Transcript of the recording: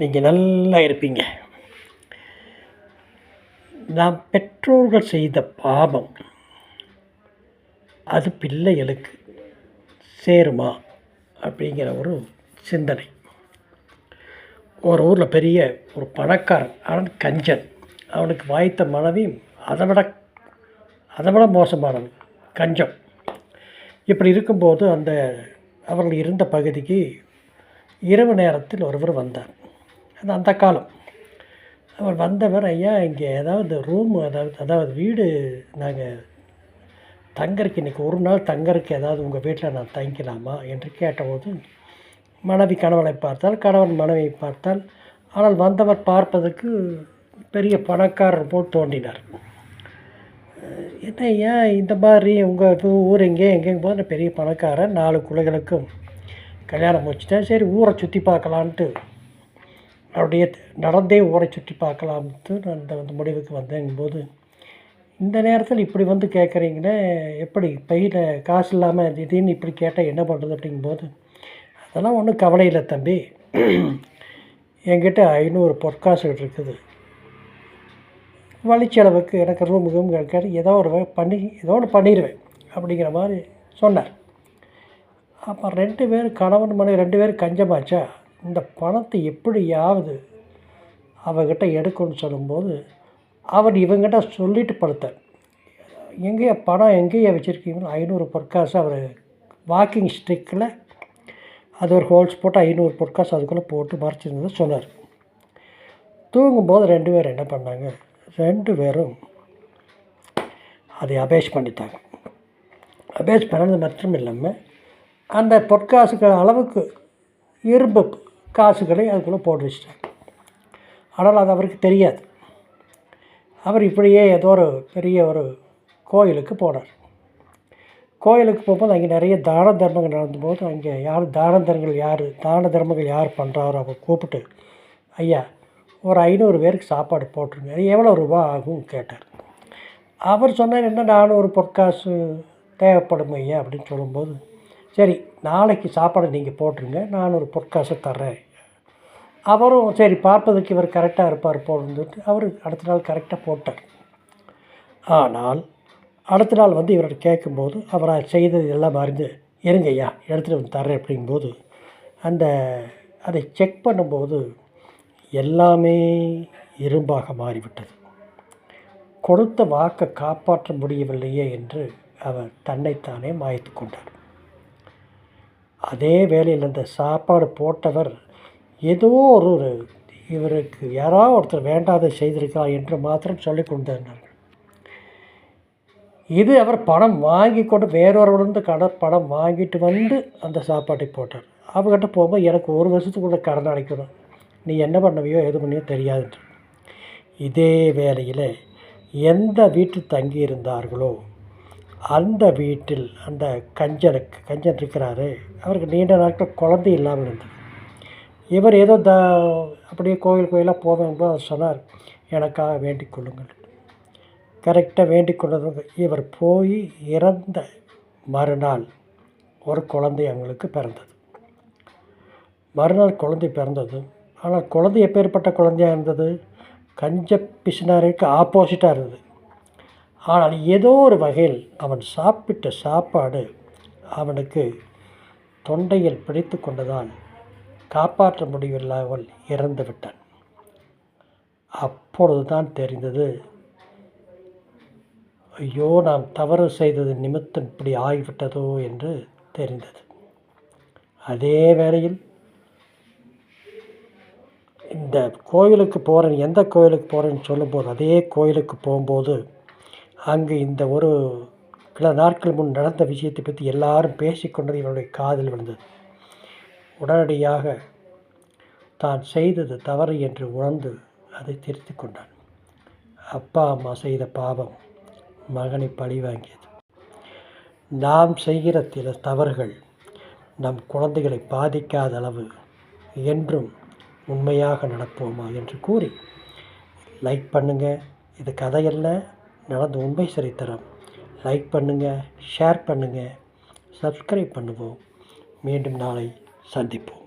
நீங்கள் நல்லா இருப்பீங்க. நாம் பெற்றோர்கள் செய்த பாவம் அது பிள்ளைகளுக்கு சேருமா அப்படிங்கிற ஒரு சிந்தனை. ஒரு ஊரில் பெரிய ஒரு பணக்காரன், அவன் கஞ்சன். அவனுக்கு வாய்த்த மனைவியும் அதை விட மோசமானது, கஞ்சம். இப்படி இருக்கும்போது அவர்கள் இருந்த பகுதிக்கு இரவு நேரத்தில் ஒருவர் வந்தார். அந்த காலம். அவர் வந்தவர், ஐயா இங்கே ஏதாவது ரூம் அதாவது வீடு நாங்கள் தங்கறதுக்கு இன்றைக்கி ஒரு நாள் தங்கறதுக்கு ஏதாவது உங்கள் வீட்டில் நான் தங்கிக்கலாமா என்று கேட்டபோது மனைவி கணவனை பார்த்தால், கணவன் மனைவியை பார்த்தால். ஆனால் வந்தவர் பார்ப்பதற்கு பெரிய பணக்காரர் போல் தோன்றினார். என்ன ஐயா இந்த மாதிரி உங்கள் ஊர் எங்கேயும் போது பெரிய பணக்காரன், 4 குழந்தைகளுக்கும் கல்யாணம் முடிச்சிட்டேன், சரி ஊரை சுற்றி பார்க்கலான்ட்டு அப்படியே நடந்தே ஊரை சுற்றி பார்க்கலாம்ட்டு அந்த முடிவுக்கு வந்தேங்கும்போது, இந்த நேரத்தில் இப்படி வந்து கேட்குறீங்களே, எப்படி பையில் காசு இல்லாமல் திடீர்னு இப்படி கேட்டால் என்ன பண்ணுறது அப்படிங்கும்போது, அதெல்லாம் ஒன்றும் கவலை இல்லை தம்பி, என்கிட்ட 500 பொற்காசுகள் இருக்குது, வழிச்செலவுக்கு எனக்கு ரூமுக்கும் கேட்டு ஏதோ ஒன்று பண்ணிடுவேன் அப்படிங்கிற மாதிரி சொன்னார். அப்போ 2 பேர் கணவன் மனைவி 2 பேரும் கஞ்சமாச்சா, இந்த பணத்தை எப்படியாவது அவகிட்ட எடுக்கணும்னு சொல்லும்போது அவர் இவங்கிட்ட சொல்லிட்டு படுத்தார். எங்கேயா பணம் எங்கேயா வச்சுருக்கீங்களோ 500 பொற்காசு அவர் வாக்கிங் ஸ்டிக்கில் அது ஒரு ஹோல்ஸ் போட்டு 500 பொற்காசு அதுக்குள்ளே போட்டு மறைச்சிருந்ததை சொன்னார். தூங்கும்போது 2 பேரும் என்ன பண்ணாங்க, 2 பேரும் அதை அபேஷ் பண்ணிட்டாங்க. அபேஷ் பண்ணது மட்டும் இல்லாமல் அந்த பொற்காசுகள் அளவுக்கு இரும்பு காசுகளை அதுக்குள்ளே போட்டு வச்சிட்டாங்க. ஆனால் அது அவருக்கு தெரியாது. அவர் இப்படியே ஏதோ ஒரு பெரிய ஒரு கோயிலுக்கு போனார். கோயிலுக்கு போகும்போது அங்கே நிறைய தான தர்மங்கள் நடந்தபோது அங்கே தான தர்மங்கள் யார் பண்ணுறாரோ அவர் கூப்பிட்டு, ஐயா ஒரு 500 பேருக்கு சாப்பாடு போட்டுருங்க, அது எவ்வளோ ரூபா ஆகும் கேட்டார். அவர் சொன்னார், என்ன 400 பொற்காசு தேவைப்படும் ஐயா அப்படின்னு சொல்லும்போது, சரி நாளைக்கு சாப்பாடு நீங்கள் போட்டுருங்க, 400 பொற்காசை தர்றேன். அவரும் சரி பார்ப்பதற்கு இவர் கரெக்டாக இருப்பார் போட்டுட்டு அவர் அடுத்த நாள் கரெக்டாக போட்டார். ஆனால் அடுத்த நாள் வந்து இவர்கிட்ட கேட்கும்போது அவர் செய்தது எல்லாம் அறிந்து, இருங்கய்யா எடுத்துகிட்டு வந்து தர்றேன் அப்படிங்கும்போது அதை செக் பண்ணும்போது எல்லாமே இரும்பாக மாறிவிட்டது. கொடுத்த வாக்கை காப்பாற்ற முடியவில்லையே என்று அவர் தன்னைத்தானே மாய்த்து கொண்டார். அதே வேளையில் அந்த சாப்பாடு போட்டவர் ஏதோ இவருக்கு யாராவது ஒருத்தர் வேண்டாத செய்திருக்கா என்று மாத்திரம் சொல்லிக் கொண்டிருந்தார்கள். இது அவர் பணம் வாங்கி கொண்டு வேறொருவருந்து பணம் வாங்கிட்டு வந்து அந்த சாப்பாட்டை போட்டார். அவர்கிட்ட போகும்போது எனக்கு 1 வருஷத்துக்குள்ள கடன் அடைக்கணும், நீ என்ன பண்ணவையோ எது பண்ணியோ தெரியாது. இதே வேளையில் எந்த வீட்டில் தங்கியிருந்தார்களோ அந்த வீட்டில் அந்த கஞ்சன் இருக்கிறாரு, அவருக்கு நீண்ட நாட்கள் குழந்தை இல்லாமல் இருந்தது. இவர் ஏதோ அப்படியே கோயிலாக போகும்போது அவர் சொன்னார், எனக்காக வேண்டிக் கொள்ளுங்கள். கரெக்டாக வேண்டிக் கொண்டது. இவர் போய் இறந்த மறுநாள் ஒரு குழந்தை அவங்களுக்கு பிறந்தது. மறுநாள் குழந்தை பிறந்தது. ஆனால் குழந்தை எப்பேற்பட்ட குழந்தையாக இருந்தது, கஞ்ச பிசினாருக்கு ஆப்போசிட்டாக இருந்தது. ஆனால் ஏதோ ஒரு வகையில் அவன் சாப்பிட்ட சாப்பாடு அவனுக்கு தொண்டையில் பிடித்து கொண்டதால் காப்பாற்ற முடியவில்லாமல் இறந்து விட்டான். அப்பொழுது தான் தெரிந்தது, ஐயோ நாம் தவறு செய்தது நிமித்தம் இப்படி ஆகிவிட்டதோ என்று தெரிந்தது. அதே வேளையில் இந்த கோயிலுக்கு போகிறேன், எந்த கோயிலுக்கு போகிறேன்னு சொல்லும்போது அதே கோயிலுக்கு போகும்போது அங்கு இந்த ஒரு சில நாட்கள் முன் நடந்த விஷயத்தை பற்றி எல்லாரும் பேசிக்கொண்டது இவருடைய காதில் விழுந்தது. உடனடியாக தான் செய்தது தவறு என்று உணர்ந்து அதை திருத்தி கொண்டான். அப்பா அம்மா செய்த பாவம் மகனை பழி வாங்கியது. நாம் செய்கிற சில தவறுகள் நம் குழந்தைகளை பாதிக்காத அளவு என்றும் உண்மையாக நடப்போமா என்று கூறி லைக் பண்ணுங்கள். இது கதையல்ல, நடந்த உண்மை சரித்திரம். லைக் பண்ணுங்கள், ஷேர் பண்ணுங்கள், சப்ஸ்கிரைப் பண்ணுவோம். மீண்டும் நாளை சந்திப்போம்.